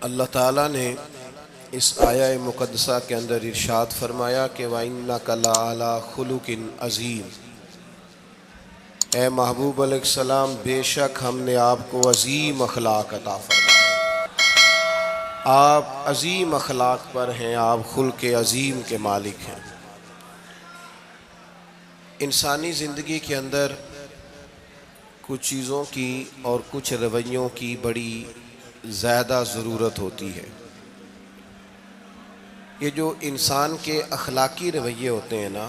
اللہ تعالیٰ نے اس آیہ مقدسہ کے اندر ارشاد فرمایا کہ وَإِنَّكَ لَعَلَىٰ خُلُقٍ عَظِيمٍ، اے محبوب علیہ السلام بے شک ہم نے آپ کو عظیم اخلاق عطا فرمایا، آپ عظیم اخلاق پر ہیں، آپ خلق عظیم کے مالک ہیں۔ انسانی زندگی کے اندر کچھ چیزوں کی اور کچھ رویوں کی بڑی زیادہ ضرورت ہوتی ہے۔ یہ جو انسان کے اخلاقی رویے ہوتے ہیں نا،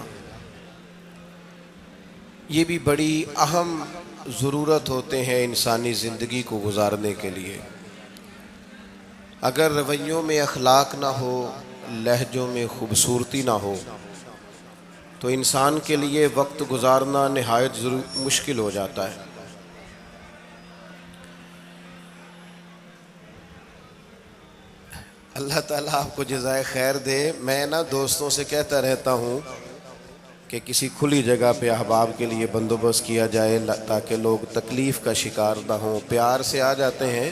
یہ بھی بڑی اہم ضرورت ہوتے ہیں انسانی زندگی کو گزارنے کے لیے۔ اگر رویوں میں اخلاق نہ ہو، لہجوں میں خوبصورتی نہ ہو، تو انسان کے لیے وقت گزارنا نہایت مشکل ہو جاتا ہے۔ اللہ تعالیٰ آپ کو جزائے خیر دے۔ میں دوستوں سے کہتا رہتا ہوں کہ کسی کھلی جگہ پہ احباب کے لیے بندوبست کیا جائے تاکہ لوگ تکلیف کا شکار نہ ہوں۔ پیار سے آ جاتے ہیں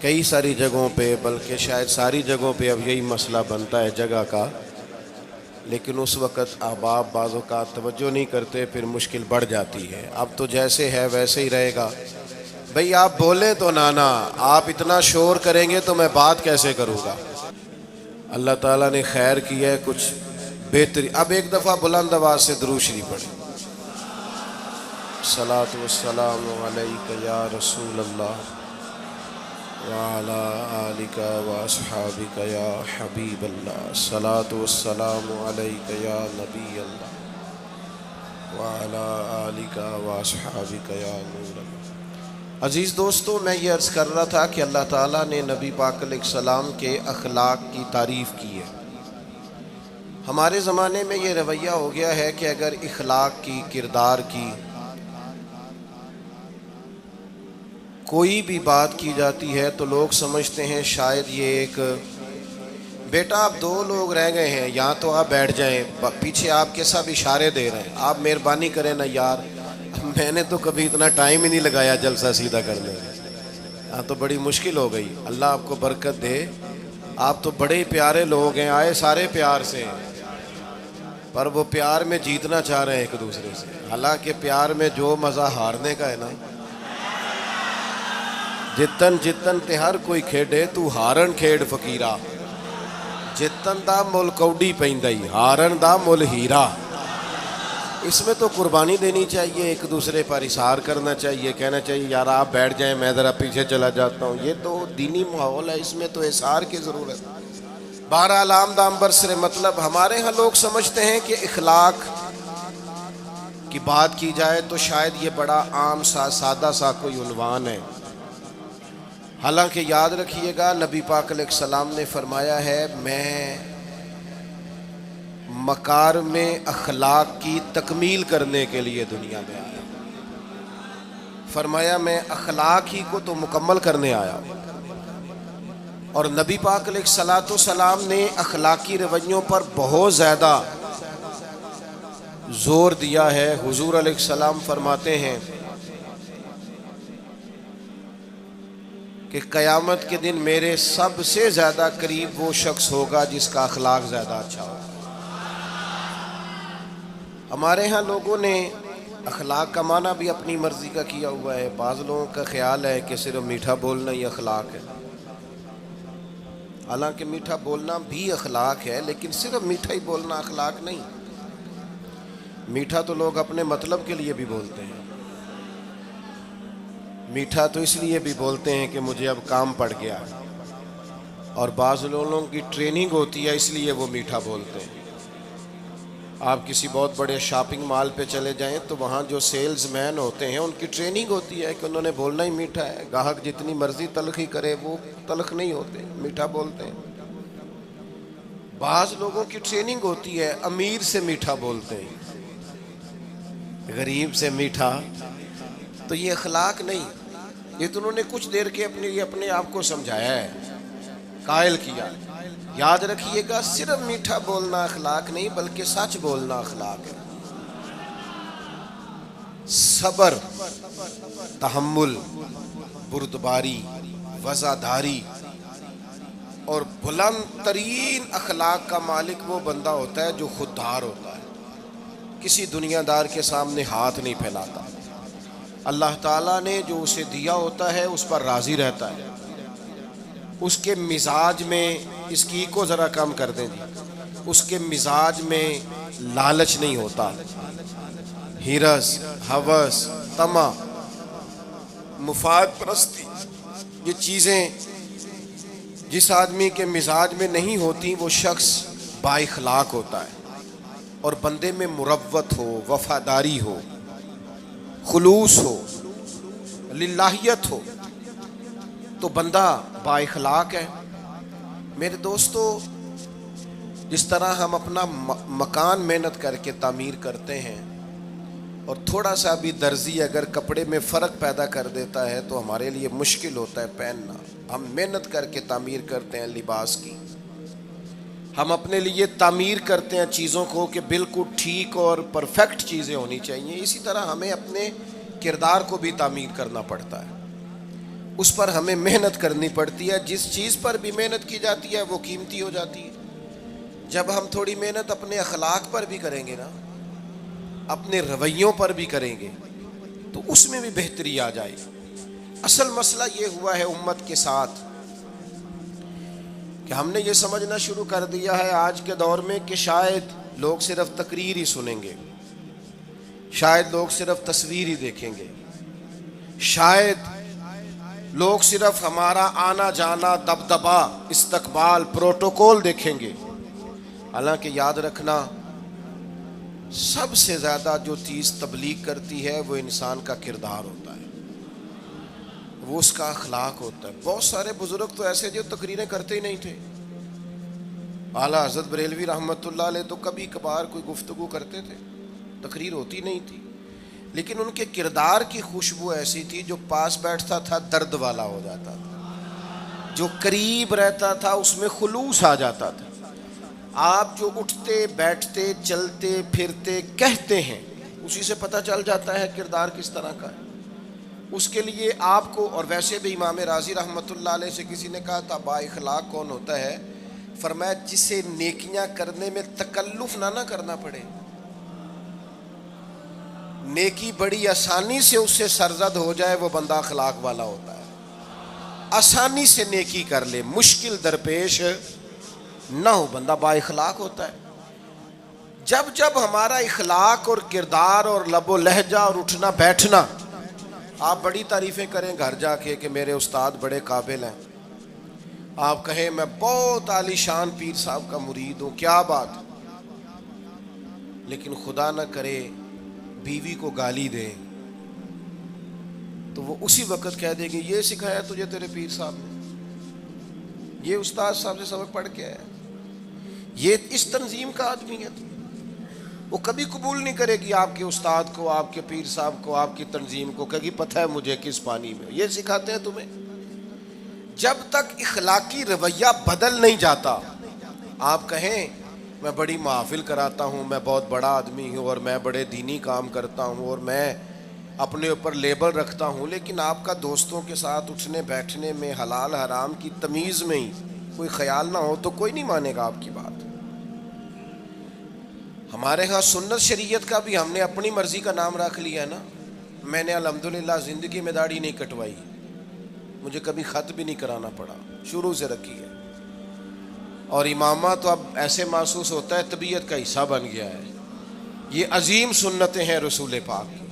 کئی ساری جگہوں پہ، بلکہ شاید ساری جگہوں پہ اب یہی مسئلہ بنتا ہے جگہ کا، لیکن اس وقت احباب بعض اوقات توجہ نہیں کرتے، پھر مشکل بڑھ جاتی ہے۔ اب تو جیسے ہے ویسے ہی رہے گا۔ بھئی آپ بولیں تو نانا، آپ اتنا شور کریں گے تو میں بات کیسے کروں گا؟ اللہ تعالیٰ نے خیر کیا ہے، کچھ بہتری۔ اب ایک دفعہ بلند آواز سے درود شریف پڑھیں۔ الصلاۃ والسلام علیک یا رسول اللہ وعلی آلک واصحابک یا حبیب اللہ، الصلاۃ والسلام علیک یا نبی اللہ وعلی آلک واصحابک یا نور اللہ۔ عزیز دوستو، میں یہ عرض کر رہا تھا کہ اللہ تعالیٰ نے نبی پاک علیہ السلام کے اخلاق کی تعریف کی ہے۔ ہمارے زمانے میں یہ رویہ ہو گیا ہے کہ اگر اخلاق کی، کردار کی کوئی بھی بات کی جاتی ہے تو لوگ سمجھتے ہیں شاید یہ ایک بیٹا آپ دو لوگ رہ گئے ہیں، یا تو آپ بیٹھ جائیں، پیچھے آپ کے سب اشارے دے رہے ہیں، آپ مہربانی کریں نا یار، میں نے تو کبھی اتنا ٹائم ہی نہیں لگایا جلسہ سیدھا کرنے میں، ہاں تو بڑی مشکل ہو گئی۔ اللہ آپ کو برکت دے، آپ تو بڑے پیارے لوگ ہیں، آئے سارے پیار سے ہیں، پر وہ پیار میں جیتنا چاہ رہے ہیں ایک دوسرے سے، حالانکہ پیار میں جو مزہ ہارنے کا ہے نا، جتن جتن تے ہر کوئی کھیڈے تو ہارن کھیڈ فقیرا، جتن دا مل کوڈی پیندائی ہارن دا مل ہیرا۔ اس میں تو قربانی دینی چاہیے، ایک دوسرے پر اظہار کرنا چاہیے، کہنا چاہیے یار آپ بیٹھ جائیں میں ذرا پیچھے چلا جاتا ہوں۔ یہ تو دینی ماحول ہے، اس میں تو اظہار کی ضرورت ہے۔ بہرحال آمدام برسر مطلب، ہمارے ہاں لوگ سمجھتے ہیں کہ اخلاق کی بات کی جائے تو شاید یہ بڑا عام سا سادہ سا کوئی عنوان ہے، حالانکہ یاد رکھیے گا نبی پاک علیہ السلام نے فرمایا ہے میں مکارم اخلاق کی تکمیل کرنے کے لیے دنیا میں آیا، فرمایا میں اخلاق ہی کو تو مکمل کرنے آیا۔ اور نبی پاک علیہ السلام نے اخلاقی رویوں پر بہت زیادہ زور دیا ہے۔ حضور علیہ السلام فرماتے ہیں کہ قیامت کے دن میرے سب سے زیادہ قریب وہ شخص ہوگا جس کا اخلاق زیادہ اچھا ہوگا۔ ہمارے ہاں لوگوں نے اخلاق کا معنی بھی اپنی مرضی کا کیا ہوا ہے۔ بعض لوگوں کا خیال ہے کہ صرف میٹھا بولنا ہی اخلاق ہے، حالانکہ میٹھا بولنا بھی اخلاق ہے، لیکن صرف میٹھا ہی بولنا اخلاق نہیں۔ میٹھا تو لوگ اپنے مطلب کے لیے بھی بولتے ہیں، میٹھا تو اس لیے بھی بولتے ہیں کہ مجھے اب کام پڑ گیا، اور بعض لوگوں کی ٹریننگ ہوتی ہے اس لیے وہ میٹھا بولتے ہیں۔ آپ کسی بہت بڑے شاپنگ مال پہ چلے جائیں تو وہاں جو سیلز مین ہوتے ہیں ان کی ٹریننگ ہوتی ہے کہ انہوں نے بولنا ہی میٹھا ہے، گاہک جتنی مرضی تلخی کرے وہ تلخ نہیں ہوتے، میٹھا بولتے ہیں۔ بعض لوگوں کی ٹریننگ ہوتی ہے امیر سے میٹھا بولتے ہیں، غریب سے میٹھا، تو یہ اخلاق نہیں، یہ تو انہوں نے کچھ دیر کے اپنے آپ کو سمجھایا ہے، قائل کیا۔ یاد رکھیے گا صرف میٹھا بولنا اخلاق نہیں بلکہ سچ بولنا اخلاق ہے۔ صبر، تحمل، بردباری، وفاداری، اور بلند ترین اخلاق کا مالک وہ بندہ ہوتا ہے جو خوددار ہوتا ہے، کسی دنیا دار کے سامنے ہاتھ نہیں پھیلاتا، اللہ تعالیٰ نے جو اسے دیا ہوتا ہے اس پر راضی رہتا ہے، اس کے مزاج میں، اس کی کو ذرا کم کر دیں جی، اس کے مزاج میں لالچ نہیں ہوتا، ہرس، ہوس، طمع، مفاد پرستی، یہ چیزیں جس آدمی کے مزاج میں نہیں ہوتی وہ شخص با اخلاق ہوتا ہے، اور بندے میں مروت ہو، وفاداری ہو، خلوص ہو، للہیت ہو تو بندہ با اخلاق ہے۔ میرے دوستو، جس طرح ہم اپنا مکان محنت کر کے تعمیر کرتے ہیں، اور تھوڑا سا بھی درزی اگر کپڑے میں فرق پیدا کر دیتا ہے تو ہمارے لیے مشکل ہوتا ہے پہننا، ہم محنت کر کے تعمیر کرتے ہیں لباس کی، ہم اپنے لیے تعمیر کرتے ہیں چیزوں کو کہ بالکل ٹھیک اور پرفیکٹ چیزیں ہونی چاہیے، اسی طرح ہمیں اپنے کردار کو بھی تعمیر کرنا پڑتا ہے، اس پر ہمیں محنت کرنی پڑتی ہے، جس چیز پر بھی محنت کی جاتی ہے وہ قیمتی ہو جاتی ہے۔ جب ہم تھوڑی محنت اپنے اخلاق پر بھی کریں گے نا، اپنے رویوں پر بھی کریں گے تو اس میں بھی بہتری آ جائے گی۔ اصل مسئلہ یہ ہوا ہے امت کے ساتھ کہ ہم نے یہ سمجھنا شروع کر دیا ہے آج کے دور میں کہ شاید لوگ صرف تقریر ہی سنیں گے، شاید لوگ صرف تصویر ہی دیکھیں گے، شاید لوگ صرف ہمارا آنا جانا، دبدبا، استقبال، پروٹوکول دیکھیں گے۔ حالانکہ یاد رکھنا، سب سے زیادہ جو چیز تبلیغ کرتی ہے وہ انسان کا کردار ہوتا ہے، وہ اس کا اخلاق ہوتا ہے۔ بہت سارے بزرگ تو ایسے جو تقریریں کرتے ہی نہیں تھے، اعلیٰ حضرت بریلوی رحمۃ اللہ علیہ تو کبھی کبھار کوئی گفتگو کرتے تھے، تقریر ہوتی نہیں تھی، لیکن ان کے کردار کی خوشبو ایسی تھی جو پاس بیٹھتا تھا درد والا ہو جاتا تھا، جو قریب رہتا تھا اس میں خلوص آ جاتا تھا۔ آپ جو اٹھتے بیٹھتے چلتے پھرتے کہتے ہیں اسی سے پتہ چل جاتا ہے کردار کس طرح کا ہے۔ اس کے لیے آپ کو، اور ویسے بھی امام راضی رحمۃ اللہ علیہ سے کسی نے کہا تھا با اخلاق کون ہوتا ہے؟ فرمایا جسے نیکیاں کرنے میں تکلف نہ کرنا پڑے، نیکی بڑی آسانی سے اس سے سرزد ہو جائے، وہ بندہ اخلاق والا ہوتا ہے۔ آسانی سے نیکی کر لے، مشکل درپیش نہ ہو، بندہ با اخلاق ہوتا ہے۔ جب جب ہمارا اخلاق اور کردار اور لب و لہجہ اور اٹھنا بیٹھنا، آپ بڑی تعریفیں کریں گھر جا کے کہ میرے استاد بڑے قابل ہیں، آپ کہیں میں بہت عالی شان پیر صاحب کا مرید ہوں، کیا بات، لیکن خدا نہ کرے بیوی کو گالی دے تو وہ اسی وقت کہہ دے گی یہ سکھایا تجھے تیرے پیر صاحب نے، یہ استاد صاحب سے سبق پڑھ کے آیا، یہ اس تنظیم کا آدمی ہے۔ وہ کبھی قبول نہیں کرے گی آپ کے استاد کو، آپ کے پیر صاحب کو، آپ کی تنظیم کو، کہے گی پتہ ہے مجھے کس پانی میں یہ سکھاتے ہیں تمہیں۔ جب تک اخلاقی رویہ بدل نہیں جاتا، آپ کہیں میں بڑی محافل کراتا ہوں، میں بہت بڑا آدمی ہوں، اور میں بڑے دینی کام کرتا ہوں، اور میں اپنے اوپر لیبل رکھتا ہوں، لیکن آپ کا دوستوں کے ساتھ اٹھنے بیٹھنے میں حلال حرام کی تمیز میں ہی کوئی خیال نہ ہو تو کوئی نہیں مانے گا آپ کی بات۔ ہمارے ہاں سنت شریعت کا بھی ہم نے اپنی مرضی کا نام رکھ لیا ہے نا۔ میں نے الحمدللہ زندگی میں داڑھی نہیں کٹوائی، مجھے کبھی خط بھی نہیں کرانا پڑا، شروع سے رکھی ہے، اور امامہ تو اب ایسے محسوس ہوتا ہے طبیعت کا حصہ بن گیا ہے۔ یہ عظیم سنتیں ہیں رسول پاک کی۔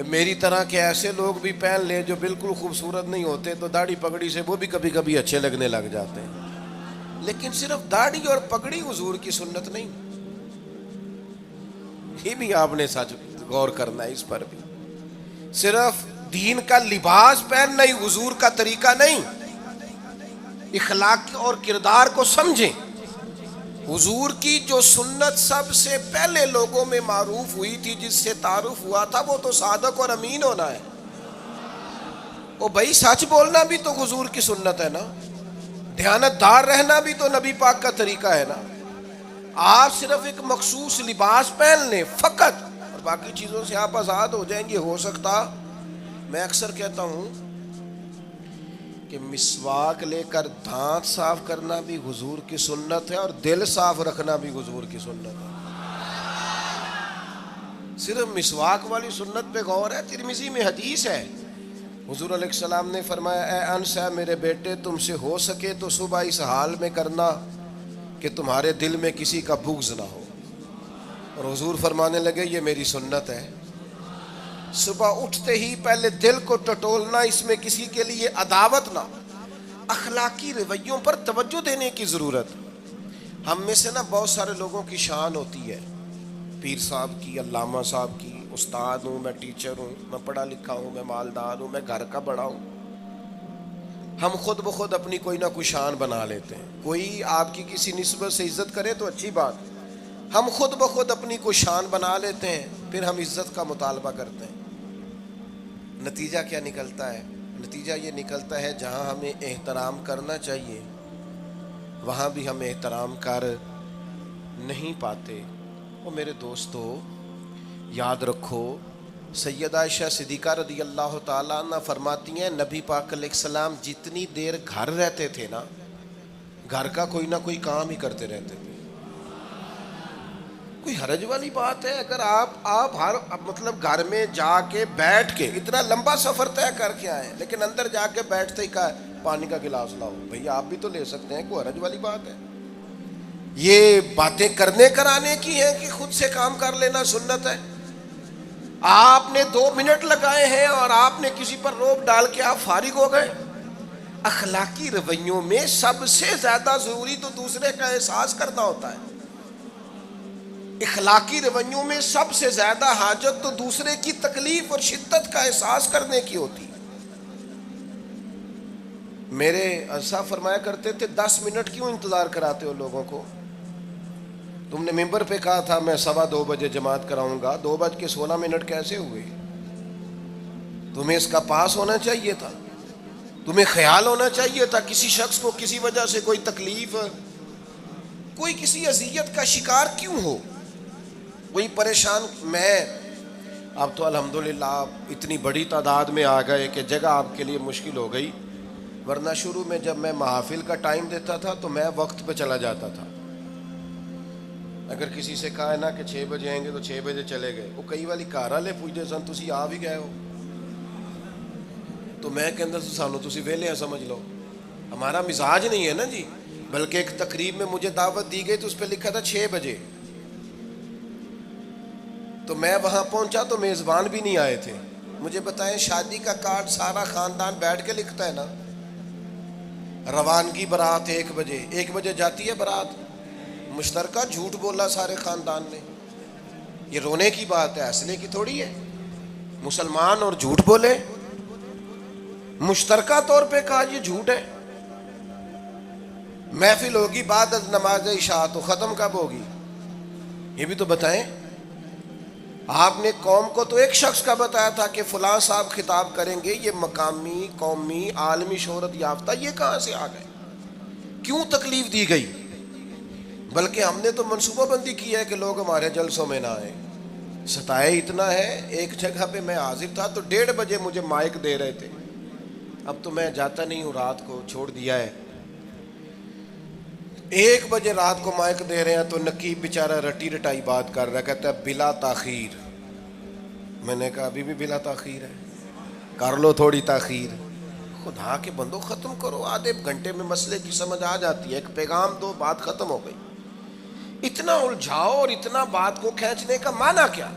میری طرح کے ایسے لوگ بھی پہن لیں جو بالکل خوبصورت نہیں ہوتے تو داڑھی پگڑی سے وہ بھی کبھی کبھی اچھے لگنے لگ جاتے ہیں، لیکن صرف داڑھی اور پگڑی حضور کی سنت نہیں، یہ بھی آپ نے سچ غور کرنا ہے اس پر بھی۔ صرف دین کا لباس پہننا ہی حضور کا طریقہ نہیں، اخلاق اور کردار کو سمجھیں۔ حضور کی جو سنت سب سے پہلے لوگوں میں معروف ہوئی تھی، جس سے تعارف ہوا تھا، وہ تو صادق اور امین ہونا ہے۔ او بھائی سچ بولنا بھی تو حضور کی سنت ہے نا، دیانت دار رہنا بھی تو نبی پاک کا طریقہ ہے نا۔ آپ صرف ایک مخصوص لباس پہن لیں فقط، اور باقی چیزوں سے آپ آزاد ہو جائیں گے۔ ہو سکتا، میں اکثر کہتا ہوں کہ مسواک لے کر دانت صاف کرنا بھی حضور کی سنت ہے اور دل صاف رکھنا بھی حضور کی سنت ہے. صرف مسواک والی سنت پہ غور ہے. ترمذی میں حدیث ہے, حضور علیہ السلام نے فرمایا اے انس ہے میرے بیٹے, تم سے ہو سکے تو صبح اس حال میں کرنا کہ تمہارے دل میں کسی کا بغض نہ ہو. اور حضور فرمانے لگے یہ میری سنت ہے. صبح اٹھتے ہی پہلے دل کو ٹٹولنا, اس میں کسی کے لیے عداوت نہ. اخلاقی رویوں پر توجہ دینے کی ضرورت. ہم میں سے نا بہت سارے لوگوں کی شان ہوتی ہے, پیر صاحب کی, علامہ صاحب کی, استاد ہوں, میں ٹیچر ہوں, میں پڑھا لکھا ہوں, میں مالدار ہوں, میں گھر کا بڑا ہوں. ہم خود بخود اپنی کوئی نہ کوئی شان بنا لیتے ہیں. کوئی آپ کی کسی نسبت سے عزت کرے تو اچھی بات, ہم خود بخود اپنی کوئی شان بنا لیتے ہیں, پھر ہم عزت کا مطالبہ کرتے ہیں. نتیجہ کیا نکلتا ہے؟ نتیجہ یہ نکلتا ہے جہاں ہمیں احترام کرنا چاہیے وہاں بھی ہم احترام کر نہیں پاتے. اور میرے دوستو یاد رکھو, سیدہ عائشہ صدیقہ رضی اللہ تعالیٰ عنہ فرماتی ہیں نبی پاک علیہ السلام جتنی دیر گھر رہتے تھے نا, گھر کا کوئی نہ کوئی کام ہی کرتے رہتے تھے. کوئی حرج والی بات ہے اگر آپ ہر مطلب گھر میں جا کے بیٹھ کے اتنا لمبا سفر طے کر کے آئے لیکن اندر جا کے بیٹھتے ہی کہا پانی کا گلاس لاؤ. بھئی آپ بھی تو لے سکتے ہیں, کوئی حرج والی بات ہے؟ یہ باتیں کرنے کرانے کی ہیں کہ خود سے کام کر لینا سنت ہے؟ آپ نے 2 منٹ لگائے ہیں اور آپ نے کسی پر روب ڈال کے آپ فارغ ہو گئے. اخلاقی رویوں میں سب سے زیادہ ضروری تو دوسرے کا احساس کرنا ہوتا ہے. اخلاقی رویوں میں سب سے زیادہ حاجت تو دوسرے کی تکلیف اور شدت کا احساس کرنے کی ہوتی ہے. میرے صاحب فرمایا کرتے تھے 10 منٹ کیوں انتظار کراتے ہو لوگوں کو؟ تم نے ممبر پہ کہا تھا میں 2:15 بجے جماعت کراؤں گا, 2:16 کیسے ہوئے؟ تمہیں اس کا پاس ہونا چاہیے تھا, تمہیں خیال ہونا چاہیے تھا کسی شخص کو کسی وجہ سے کوئی تکلیف, کوئی کسی اذیت کا شکار کیوں ہو, کوئی پریشان. میں اب تو الحمدللہ آپ اتنی بڑی تعداد میں آ گئے کہ جگہ آپ کے لیے مشکل ہو گئی, ورنہ شروع میں جب میں محافل کا ٹائم دیتا تھا تو میں وقت پہ چلا جاتا تھا. اگر کسی سے کہا ہے نا کہ 6 بجے آئیں گے تو 6 بجے چلے گئے. وہ کئی والی گھر والے پوچھتے سن تسی آ بھی گئے ہو, تو میں کہندا سانو تسی ویلے ہیں سمجھ لو. ہمارا مزاج نہیں ہے نا جی. بلکہ ایک تقریب میں مجھے دعوت دی گئی تو اس پہ لکھا تھا 6 بجے, تو میں وہاں پہنچا تو میزبان بھی نہیں آئے تھے. مجھے بتائیں شادی کا کارڈ سارا خاندان بیٹھ کے لکھتا ہے نا, روانگی برات 1 بجے, 1 بجے جاتی ہے برات, مشترکہ جھوٹ بولا سارے خاندان نے. یہ رونے کی بات ہے, ہنسنے کی تھوڑی ہے. مسلمان اور جھوٹ بولے, مشترکہ طور پہ کہا یہ جھوٹ ہے. محفل ہوگی بعد از نماز عشاء, تو ختم کب ہوگی یہ بھی تو بتائیں. آپ نے قوم کو تو ایک شخص کا بتایا تھا کہ فلاں صاحب خطاب کریں گے, یہ مقامی, قومی, عالمی شہرت یافتہ, یہ کہاں سے آ گئے؟ کیوں تکلیف دی گئی؟ بلکہ ہم نے تو منصوبہ بندی کی ہے کہ لوگ ہمارے جلسوں میں نہ آئیں. ستائے اتنا ہے, ایک جگہ پہ میں حاضر تھا تو 1:30 بجے مجھے مائک دے رہے تھے. اب تو میں جاتا نہیں ہوں, رات کو چھوڑ دیا ہے. 1 بجے رات کو مائک دے رہے ہیں تو نقیب بیچارہ رٹی رٹائی بات کر رہا ہے, کہتا ہے بلا تاخیر. میں نے کہا ابھی بھی بلا تاخیر ہے, کر لو تھوڑی تاخیر. خدا کے بندو ختم کرو, آدھے گھنٹے میں مسئلے کی سمجھ آ جاتی ہے, ایک پیغام دو, بات ختم ہو گئی. اتنا الجھاؤ اور اتنا بات کو کھینچنے کا معنی کیا؟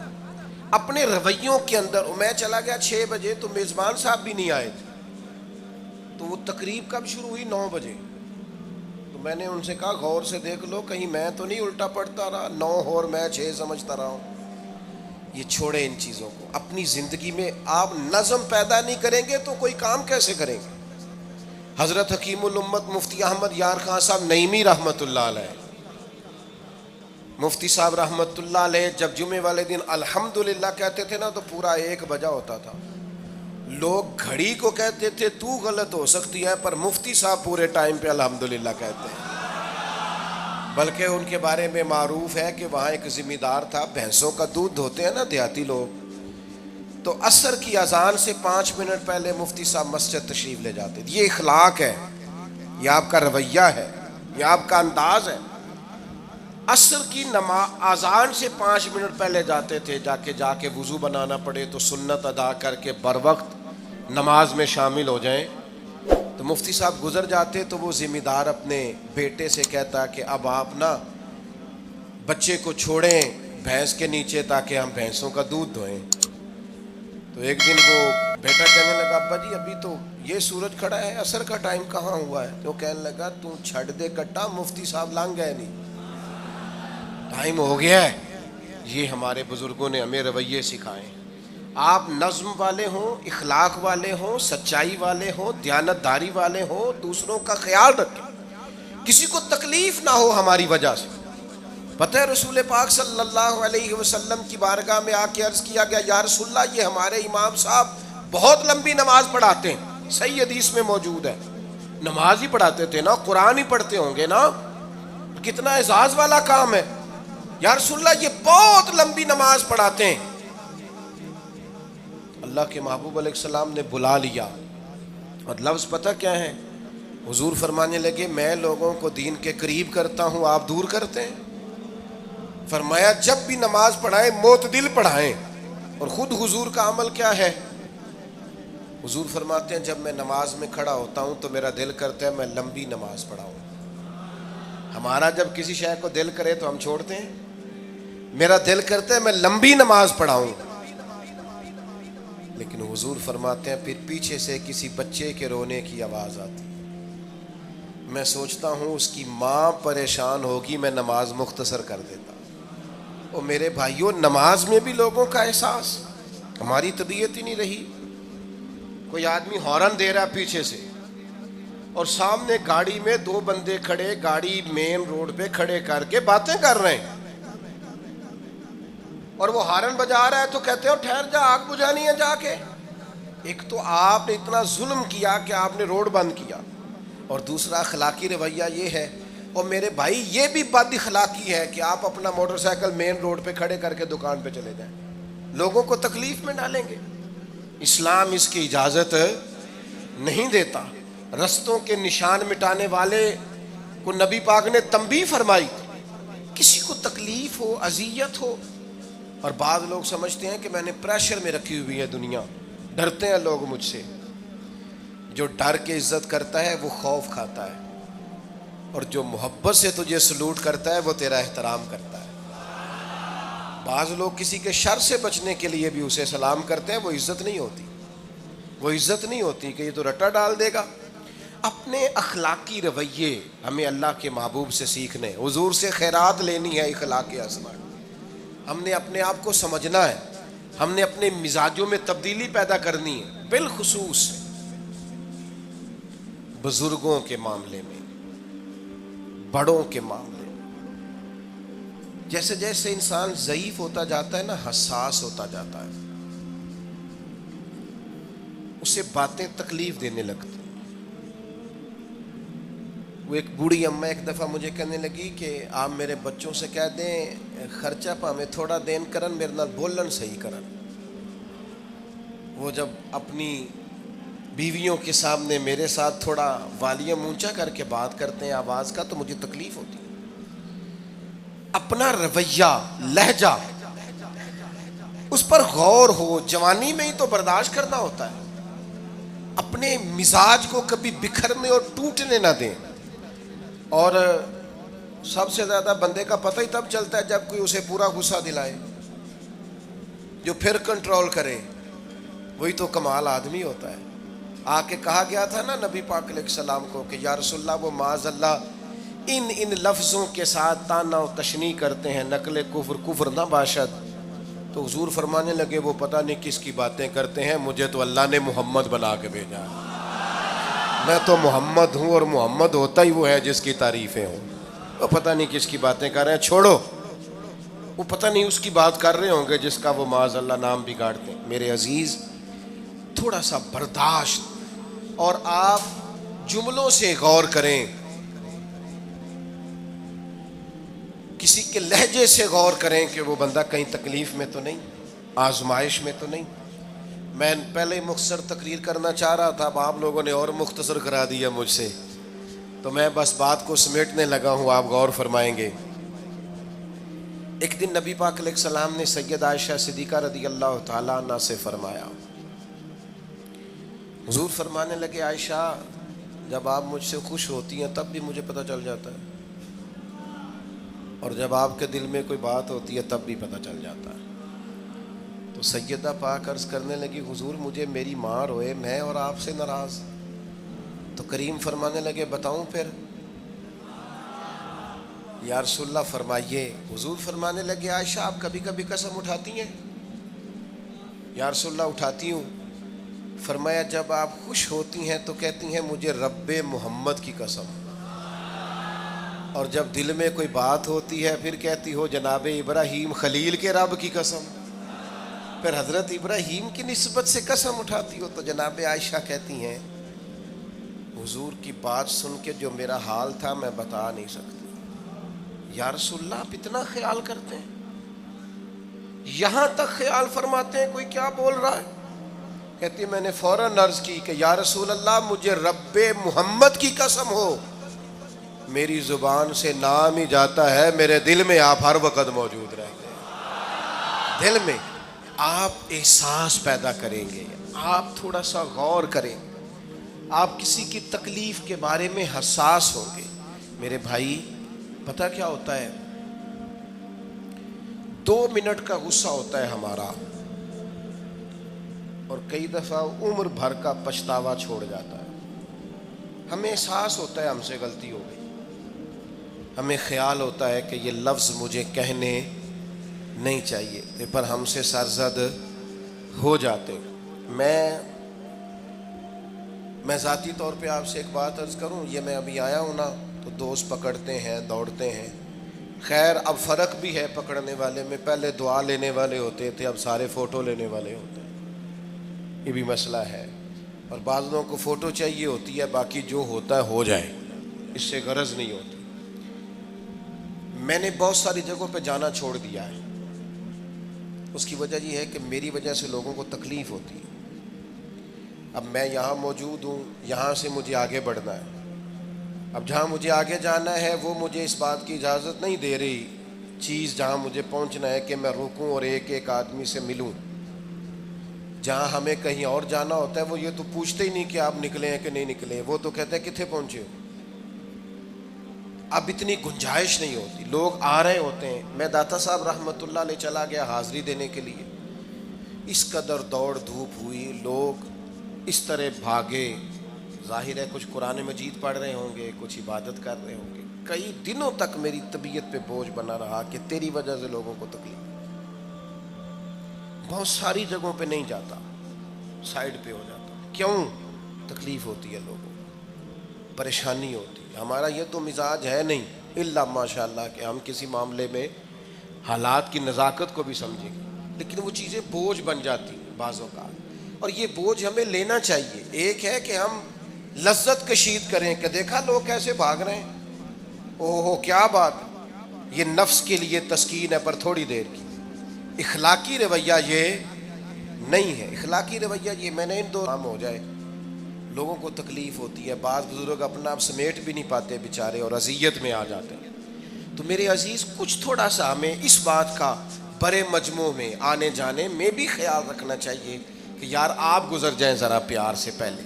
اپنے رویوں کے اندر. میں چلا گیا 6 بجے تو میزبان صاحب بھی نہیں آئے تھے, تو وہ تقریب کب شروع ہوئی؟ 9 بجے. تو میں نے ان سے کہا غور سے دیکھ لو کہیں میں تو نہیں الٹا پڑتا رہا, 9 اور میں 6 سمجھتا رہا ہوں. یہ چھوڑے ان چیزوں کو. اپنی زندگی میں آپ نظم پیدا نہیں کریں گے تو کوئی کام کیسے کریں گے؟ حضرت حکیم الامت مفتی احمد یار خان صاحب نعیمی رحمۃ اللہ علیہ, مفتی صاحب رحمۃ اللہ علیہ جب جمعے والے دن الحمدللہ کہتے تھے نا تو پورا 1 بجا ہوتا تھا. لوگ گھڑی کو کہتے تھے تو غلط ہو سکتی ہے, پر مفتی صاحب پورے ٹائم پہ الحمدللہ کہتے ہیں. بلکہ ان کے بارے میں معروف ہے کہ وہاں ایک ذمہ دار تھا, بھینسوں کا دودھ دھوتے ہیں نا دیہاتی لوگ, تو عصر کی اذان سے 5 منٹ پہلے مفتی صاحب مسجد تشریف لے جاتے تھے. یہ اخلاق ہے, یہ آپ کا رویہ ہے, یہ آپ کا انداز ہے. عصر کی اذان سے 5 منٹ پہلے جاتے تھے, جا کے وضو بنانا پڑے تو سنت ادا کر کے بر وقت نماز میں شامل ہو جائیں. تو مفتی صاحب گزر جاتے تو وہ ذمہ دار اپنے بیٹے سے کہتا کہ اب آپ نا بچے کو چھوڑیں بھینس کے نیچے تاکہ ہم بھینسوں کا دودھ دھوئیں. تو ایک دن وہ بیٹا کہنے لگا ابا جی ابھی تو یہ سورج کھڑا ہے, عصر کا ٹائم کہاں ہوا ہے؟ تو کہنے لگا تو چھڑ دے کٹا, مفتی صاحب لانگ گئے نہیں, ٹائم ہو گیا ہے. یہ ہمارے بزرگوں نے ہمیں رویے سکھائے. آپ نظم والے ہوں, اخلاق والے ہوں, سچائی والے ہوں, دیانت داری والے ہوں, دوسروں کا خیال رکھیں, کسی کو تکلیف نہ ہو ہماری وجہ سے. پتہ ہے رسول پاک صلی اللہ علیہ وسلم کی بارگاہ میں آ کے عرض کیا گیا یا رسول اللہ یہ ہمارے امام صاحب بہت لمبی نماز پڑھاتے ہیں. صحیح حدیث میں موجود ہے, نماز ہی پڑھاتے تھے نا, قرآن ہی پڑھتے ہوں گے نا, کتنا اعزاز والا کام ہے. یا رسول اللہ یہ بہت لمبی نماز پڑھاتے ہیں. اللہ کے محبوب علیہ السلام نے بلا لیا, اور لفظ پتہ کیا ہے؟ حضور فرمانے لگے میں لوگوں کو دین کے قریب کرتا ہوں, آپ دور کرتے ہیں. فرمایا جب بھی نماز پڑھائیں معتدل پڑھائیں. اور خود حضور کا عمل کیا ہے؟ حضور فرماتے ہیں جب میں نماز میں کھڑا ہوتا ہوں تو میرا دل کرتا ہے میں لمبی نماز پڑھاؤں. ہمارا جب کسی شے کو دل کرے تو ہم چھوڑتے ہیں, میرا دل کرتا ہے میں لمبی نماز پڑھاؤں. لیکن حضور فرماتے ہیں پھر پیچھے سے کسی بچے کے رونے کی آواز آتی, میں سوچتا ہوں اس کی ماں پریشان ہوگی, میں نماز مختصر کر دیتا. اور میرے بھائیوں نماز میں بھی لوگوں کا احساس, ہماری طبیعت ہی نہیں رہی. کوئی آدمی ہارن دے رہا پیچھے سے اور سامنے گاڑی میں 2 بندے کھڑے, گاڑی مین روڈ پہ کھڑے کر کے باتیں کر رہے ہیں, اور وہ ہارن بجا رہا ہے تو کہتے ہو ٹھہر جا, آگ بجھانی ہے جا کے. ایک تو آپ نے اتنا ظلم کیا کہ آپ نے روڈ بند کیا, اور دوسرا اخلاقی رویہ یہ ہے. اور میرے بھائی یہ بھی بد اخلاقی ہے کہ آپ اپنا موٹر سائیکل مین روڈ پہ کھڑے کر کے دکان پہ چلے جائیں, لوگوں کو تکلیف میں ڈالیں گے. اسلام اس کی اجازت نہیں دیتا. رستوں کے نشان مٹانے والے کو نبی پاک نے تنبیہ فرمائی, کسی کو تکلیف ہو, اذیت ہو. اور بعض لوگ سمجھتے ہیں کہ میں نے پریشر میں رکھی ہوئی ہے دنیا, ڈرتے ہیں لوگ مجھ سے. جو ڈر کے عزت کرتا ہے وہ خوف کھاتا ہے, اور جو محبت سے تجھے سلوٹ کرتا ہے وہ تیرا احترام کرتا ہے. بعض لوگ کسی کے شر سے بچنے کے لیے بھی اسے سلام کرتے ہیں, وہ عزت نہیں ہوتی, وہ عزت نہیں ہوتی کہ یہ تو رٹا ڈال دے گا. اپنے اخلاقی رویے ہمیں اللہ کے محبوب سے سیکھنے, حضور سے خیرات لینی ہے, اخلاق حسنہ. ہم نے اپنے آپ کو سمجھنا ہے, ہم نے اپنے مزاجوں میں تبدیلی پیدا کرنی ہے, بالخصوص بزرگوں کے معاملے میں, بڑوں کے معاملے میں. جیسے جیسے انسان ضعیف ہوتا جاتا ہے نا, حساس ہوتا جاتا ہے, اسے باتیں تکلیف دینے لگتی. وہ ایک بوڑھی اماں ایک دفعہ مجھے کہنے لگی کہ آپ میرے بچوں سے کہہ دیں خرچہ پامیں تھوڑا دین کرن, میرے نال بولن صحیح کرن. وہ جب اپنی بیویوں کے سامنے میرے ساتھ تھوڑا والیوم اونچا کر کے بات کرتے ہیں آواز کا, تو مجھے تکلیف ہوتی ہے. اپنا رویہ, لہجہ, اس پر غور ہو. جوانی میں ہی تو برداشت کرنا ہوتا ہے. اپنے مزاج کو کبھی بکھرنے اور ٹوٹنے نہ دیں. اور سب سے زیادہ بندے کا پتہ ہی تب چلتا ہے جب کوئی اسے پورا غصہ دلائے, جو پھر کنٹرول کرے, وہی تو کمال آدمی ہوتا ہے. آ کے کہا گیا تھا نا نبی پاک علیہ السلام کو کہ یا رسول اللہ وہ معاذ اللہ ان لفظوں کے ساتھ تانا و تشنیع کرتے ہیں, نقل کفر نہ باشد. تو حضور فرمانے لگے وہ پتہ نہیں کس کی باتیں کرتے ہیں, مجھے تو اللہ نے محمد بنا کے بھیجا, میں تو محمد ہوں, اور محمد ہوتا ہی وہ ہے جس کی تعریفیں ہوں. وہ پتہ نہیں کس کی باتیں کر رہے ہیں, چھوڑو. وہ پتہ نہیں اس کی بات کر رہے ہوں گے جس کا وہ معاذ اللہ نام بگاڑتے ہیں. میرے عزیز تھوڑا سا برداشت, اور آپ جملوں سے غور کریں, کسی کے لہجے سے غور کریں کہ وہ بندہ کہیں تکلیف میں تو نہیں, آزمائش میں تو نہیں. میں پہلے مختصر تقریر کرنا چاہ رہا تھا، اب آپ لوگوں نے اور مختصر کرا دیا مجھ سے، تو میں بس بات کو سمیٹنے لگا ہوں، آپ غور فرمائیں گے۔ ایک دن نبی پاک علیہ السلام نے سید عائشہ صدیقہ رضی اللہ تعالیٰ عنہ سے فرمایا، حضور فرمانے لگے عائشہ جب آپ مجھ سے خوش ہوتی ہیں تب بھی مجھے پتہ چل جاتا ہے، اور جب آپ کے دل میں کوئی بات ہوتی ہے تب بھی پتہ چل جاتا ہے۔ تو سیدہ پاک عرض کرنے لگی حضور مجھے میری ماں روئے میں اور آپ سے ناراض، تو کریم فرمانے لگے بتاؤں پھر؟ یا رسول اللہ فرمائیے۔ حضور فرمانے لگے عائشہ آپ کبھی کبھی قسم اٹھاتی ہیں؟ یا رسول اللہ اٹھاتی ہوں۔ فرمایا جب آپ خوش ہوتی ہیں تو کہتی ہیں مجھے رب محمد کی قسم، اور جب دل میں کوئی بات ہوتی ہے پھر کہتی ہو جناب ابراہیم خلیل کے رب کی قسم، پھر حضرت ابراہیم کی نسبت سے قسم اٹھاتی ہو۔ تو جناب عائشہ کہتی ہیں حضور کی بات سن کے جو میرا حال تھا میں بتا نہیں سکتی۔ یا رسول اللہ آپ اتنا خیال کرتے ہیں؟ یہاں تک خیال فرماتے ہیں کوئی کیا بول رہا ہے؟ کہتی میں نے فوراً عرض کی کہ یا رسول اللہ مجھے رب محمد کی قسم ہو، میری زبان سے نام ہی جاتا ہے، میرے دل میں آپ ہر وقت موجود رہتے ہیں۔ دل میں آپ احساس پیدا کریں گے، آپ تھوڑا سا غور کریں، آپ کسی کی تکلیف کے بارے میں حساس ہوں گے۔ میرے بھائی پتہ کیا ہوتا ہے، 2 منٹ کا غصہ ہوتا ہے ہمارا، اور کئی دفعہ عمر بھر کا پچھتاوا چھوڑ جاتا ہے۔ ہمیں احساس ہوتا ہے ہم سے غلطی ہو گئی، ہمیں خیال ہوتا ہے کہ یہ لفظ مجھے کہنے نہیں چاہیے، پر ہم سے سرزد ہو جاتے۔ میں ذاتی طور پہ آپ سے ایک بات عرض کروں، یہ میں ابھی آیا ہوں نا تو دوست پکڑتے ہیں دوڑتے ہیں، خیر اب فرق بھی ہے پکڑنے والے میں، پہلے دعا لینے والے ہوتے تھے اب سارے فوٹو لینے والے ہوتے ہیں، یہ بھی مسئلہ ہے۔ اور بعض لوگوں کو فوٹو چاہیے ہوتی ہے، باقی جو ہوتا ہے ہو جائے، اس سے غرض نہیں ہوتی۔ میں نے بہت ساری جگہوں پہ جانا چھوڑ دیا ہے، اس کی وجہ یہ ہے کہ میری وجہ سے لوگوں کو تکلیف ہوتی ہے۔ اب میں یہاں موجود ہوں، یہاں سے مجھے آگے بڑھنا ہے، اب جہاں مجھے آگے جانا ہے وہ مجھے اس بات کی اجازت نہیں دے رہی چیز جہاں مجھے پہنچنا ہے کہ میں رکوں اور ایک ایک آدمی سے ملوں۔ جہاں ہمیں کہیں اور جانا ہوتا ہے وہ یہ تو پوچھتے ہی نہیں کہ آپ نکلے ہیں کہ نہیں نکلے، وہ تو کہتے ہیں کتنے پہنچے ہو۔ اب اتنی گنجائش نہیں ہوتی، لوگ آ رہے ہوتے ہیں۔ میں داتا صاحب رحمۃ اللہ علیہ چلا گیا حاضری دینے کے لیے، اس قدر دوڑ دھوپ ہوئی، لوگ اس طرح بھاگے، ظاہر ہے کچھ قرآن مجید پڑھ رہے ہوں گے، کچھ عبادت کر رہے ہوں گے۔ کئی دنوں تک میری طبیعت پہ بوجھ بنا رہا کہ تیری وجہ سے لوگوں کو تکلیف۔ بہت ساری جگہوں پہ نہیں جاتا، سائیڈ پہ ہو جاتا۔ کیوں؟ تکلیف ہوتی ہے لوگوں کو، پریشانی ہوتی ہے۔ ہمارا یہ تو مزاج ہے نہیں الا ماشاء اللہ کہ ہم کسی معاملے میں حالات کی نزاکت کو بھی سمجھیں گے، لیکن وہ چیزیں بوجھ بن جاتی ہیں بعض اوقات، اور یہ بوجھ ہمیں لینا چاہیے۔ ایک ہے کہ ہم لذت کشید کریں کہ دیکھا لوگ کیسے بھاگ رہے ہیں، اوہ کیا بات، یہ نفس کے لیے تسکین ہے پر تھوڑی دیر کی۔ اخلاقی رویہ یہ نہیں ہے، اخلاقی رویہ یہ میں نے ان دو کام ہو جائے، لوگوں کو تکلیف ہوتی ہے، بعض بزرگ اپنا آپ سمیٹ بھی نہیں پاتے بیچارے اور اذیت میں آ جاتے ہیں۔ تو میرے عزیز کچھ تھوڑا سا ہمیں اس بات کا بڑے مجموع میں آنے جانے میں بھی خیال رکھنا چاہیے کہ یار آپ گزر جائیں ذرا پیار سے، پہلے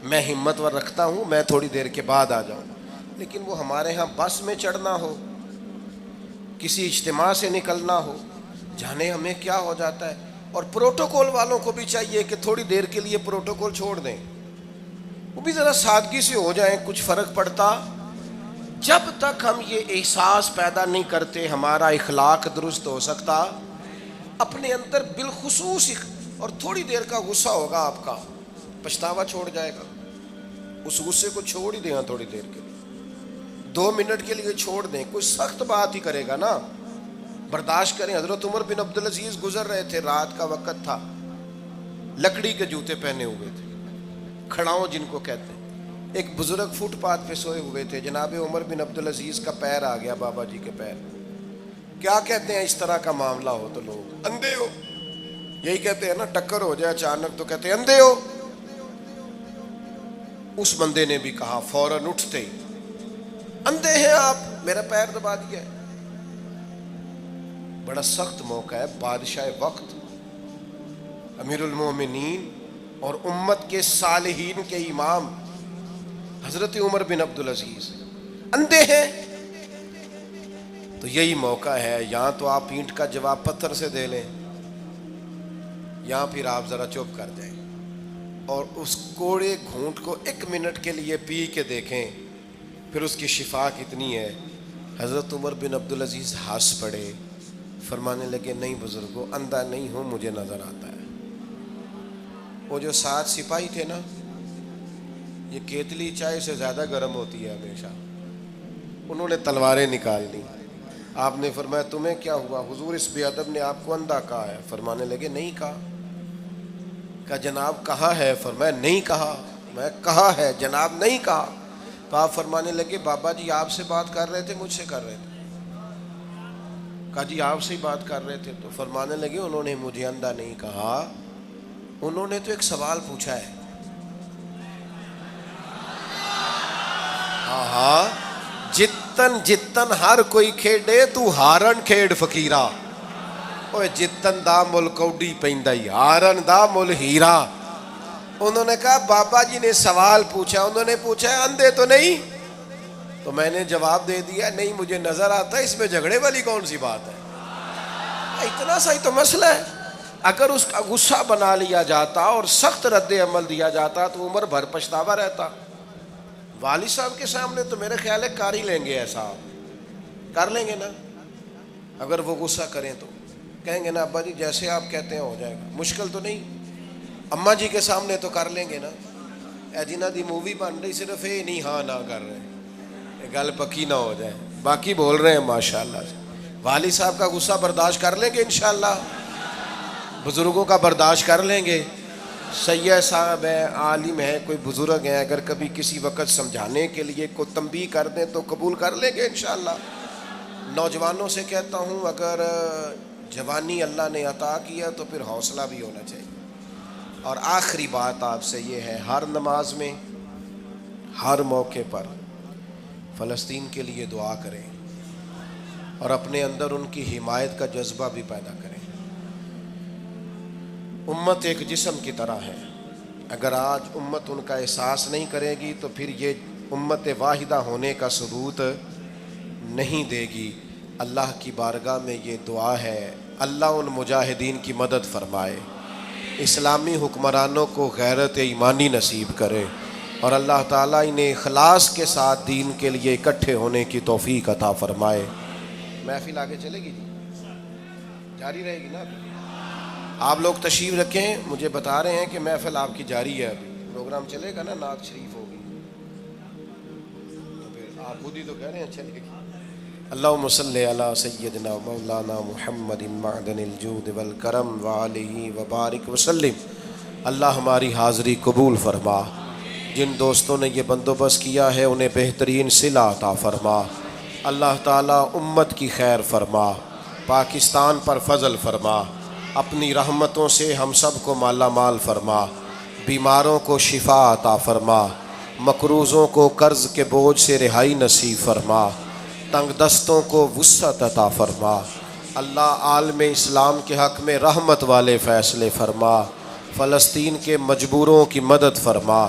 میں ہمت ور رکھتا ہوں، میں تھوڑی دیر کے بعد آ جاؤں۔ لیکن وہ ہمارے ہاں بس میں چڑھنا ہو، کسی اجتماع سے نکلنا ہو، جانے ہمیں کیا ہو جاتا ہے۔ اور پروٹوکول والوں کو بھی چاہیے کہ تھوڑی دیر کے لیے پروٹوکول چھوڑ دیں، وہ بھی ذرا سادگی سے ہو جائیں، کچھ فرق پڑتا۔ جب تک ہم یہ احساس پیدا نہیں کرتے ہمارا اخلاق درست ہو سکتا، اپنے اندر بالخصوص اور تھوڑی دیر کا غصہ ہوگا آپ کا، پچھتاوا چھوڑ جائے گا۔ اس غصے کو چھوڑ ہی دیں تھوڑی دیر کے لیے، 2 منٹ کے لیے چھوڑ دیں، کوئی سخت بات ہی کرے گا نا، برداشت کریں۔ حضرت عمر بن عبدالعزیز گزر رہے تھے، رات کا وقت تھا، لکڑی کے جوتے پہنے ہوئے تھے، کھڑاؤں جن کو کہتے ہیں۔ ایک بزرگ فٹ پاتھ پہ سوئے ہوئے تھے، جناب عمر بن عبدالعزیز کا پیر آ گیا بابا جی کے پیر۔ کیا کہتے ہیں اس طرح کا معاملہ ہو تو لوگ اندھے ہو یہی کہتے ہیں نا، ٹکر ہو جائے اچانک تو کہتے ہیں اندھے ہو. اس بندے نے بھی کہا فوراً اٹھتے ہی، اندھے ہیں آپ، میرا پیر دبا دیا ہے. بڑا سخت موقع ہے. بادشاہ وقت، امیر المومنین اور امت کے صالحین کے امام حضرت عمر بن عبدالعزیز اندھے ہیں. تو یہی موقع ہے، یہاں تو آپ اینٹ کا جواب پتھر سے دے لیں، یہاں پھر آپ ذرا چپ کر جائیں اور اس کوڑے گھونٹ کو 1 منٹ کے لیے پی کے دیکھیں، پھر اس کی شفا کتنی ہے. حضرت عمر بن عبدالعزیز ہنس پڑے، فرمانے لگے نہیں بزرگو، اندھا نہیں ہوں، مجھے نظر آتا ہے. وہ جو 7 سپاہی تھے نا، یہ کیتلی چائے سے زیادہ گرم ہوتی ہے ہمیشہ، انہوں نے تلواریں نکال لی. آپ نے فرمایا تمہیں کیا ہوا؟ حضور اس بے ادب نے آپ کو اندھا کہا ہے. فرمانے لگے نہیں کہا. کہا جناب کہا ہے؟ فرمایا نہیں کہا. میں کہا ہے جناب نہیں کہا. تو آپ فرمانے لگے بابا جی آپ سے بات کر رہے تھے مجھ سے کر رہے تھے؟ کہا جی آپ سے ہی بات کر رہے تھے. تو فرمانے لگے انہوں نے مجھے اندھا نہیں کہا، انہوں نے تو ایک سوال پوچھا ہے. ہاں جتن جتن ہر کوئی کھیڈے تو ہارن کھیڈ فقیرا. اوے جتن دا مل کوڈی پیندا ہی، ہارن دا مل ہیرا. انہوں نے کہا بابا جی نے سوال پوچھا، انہوں نے پوچھا ہے اندھے تو نہیں؟ تو میں نے جواب دے دیا نہیں مجھے نظر آتا ہے. اس میں جھگڑے والی کون سی بات ہے؟ اتنا سا ہی تو مسئلہ ہے. اگر اس کا غصہ بنا لیا جاتا اور سخت رد عمل دیا جاتا تو عمر بھر پچھتاوا رہتا. والد صاحب کے سامنے تو میرے خیال ہے کر ہی لیں گے، ایسا کر لیں گے نا. اگر وہ غصہ کریں تو کہیں گے نا ابا جی جیسے آپ کہتے ہیں ہو جائے گا، مشکل تو نہیں. اماں جی کے سامنے تو کر لیں گے نا. اے جنہ دی مووی بن رہی صرف یہ نہیں ہاں نہ کر رہے، یہ گل پکی نہ ہو جائے، باقی بول رہے ہیں ماشاءاللہ سے. والد صاحب کا غصہ برداشت کر لیں گے انشاءاللہ، بزرگوں کا برداشت کر لیں گے. سید صاحب ہیں، عالم ہیں، کوئی بزرگ ہیں، اگر کبھی کسی وقت سمجھانے کے لیے کوئی تنبیہ کر دیں تو قبول کر لیں گے انشاءاللہ. نوجوانوں سے کہتا ہوں اگر جوانی اللہ نے عطا کیا تو پھر حوصلہ بھی ہونا چاہیے. اور آخری بات آپ سے یہ ہے، ہر نماز میں ہر موقع پر فلسطین کے لیے دعا کریں اور اپنے اندر ان کی حمایت کا جذبہ بھی پیدا کریں. امت ایک جسم کی طرح ہے، اگر آج امت ان کا احساس نہیں کرے گی تو پھر یہ امت واحدہ ہونے کا ثبوت نہیں دے گی. اللہ کی بارگاہ میں یہ دعا ہے، اللہ ان مجاہدین کی مدد فرمائے، اسلامی حکمرانوں کو غیرت ایمانی نصیب کرے، اور اللہ تعالیٰ انہیں اخلاص کے ساتھ دین کے لیے اکٹھے ہونے کی توفیق عطا فرمائے. محفل آگے چلے گی جی، جاری رہے گی نا؟ آپ لوگ تشریف رکھیں، مجھے بتا رہے ہیں کہ محفل آپ کی جاری ہے، ابھی پروگرام چلے گا نا، نعت شریف ہوگی تو پھر آپ خود ہی تو کہہ رہے ہیں چلے گی. اللہم صلی علی سیدنا مولانا محمد معدن الجود والکرم وآلہ وبارک وسلم. اللہ ہماری حاضری قبول فرما. جن دوستوں نے یہ بندوبست کیا ہے انہیں بہترین صلہ عطا فرما. اللہ تعالیٰ امت کی خیر فرما، پاکستان پر فضل فرما، اپنی رحمتوں سے ہم سب کو مالا مال فرما، بیماروں کو شفا عطا فرما، مقروضوں کو قرض کے بوجھ سے رہائی نصیب فرما، تنگ دستوں کو وسعت عطا فرما. اللہ عالم اسلام کے حق میں رحمت والے فیصلے فرما، فلسطین کے مجبوروں کی مدد فرما،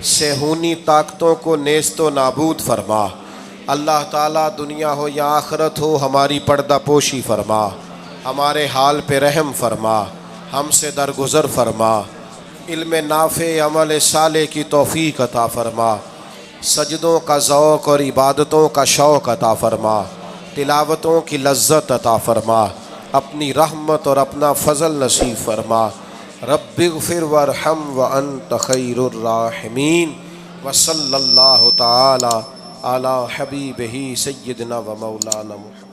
صہیونی طاقتوں کو نیست و نابود فرما. اللہ تعالیٰ دنیا ہو یا آخرت ہو ہماری پردہ پوشی فرما، ہمارے حال پہ رحم فرما، ہم سے درگزر فرما، علم نافع عمل صالح کی توفیق عطا فرما، سجدوں کا ذوق اور عبادتوں کا شوق عطا فرما، تلاوتوں کی لذت عطا فرما، اپنی رحمت اور اپنا فضل نصیب فرما. رب اغفر وارحم وانت خیر الراحمین. وصلی اللہ تعالی علی حبیبہ سیدنا و مولانا محمد.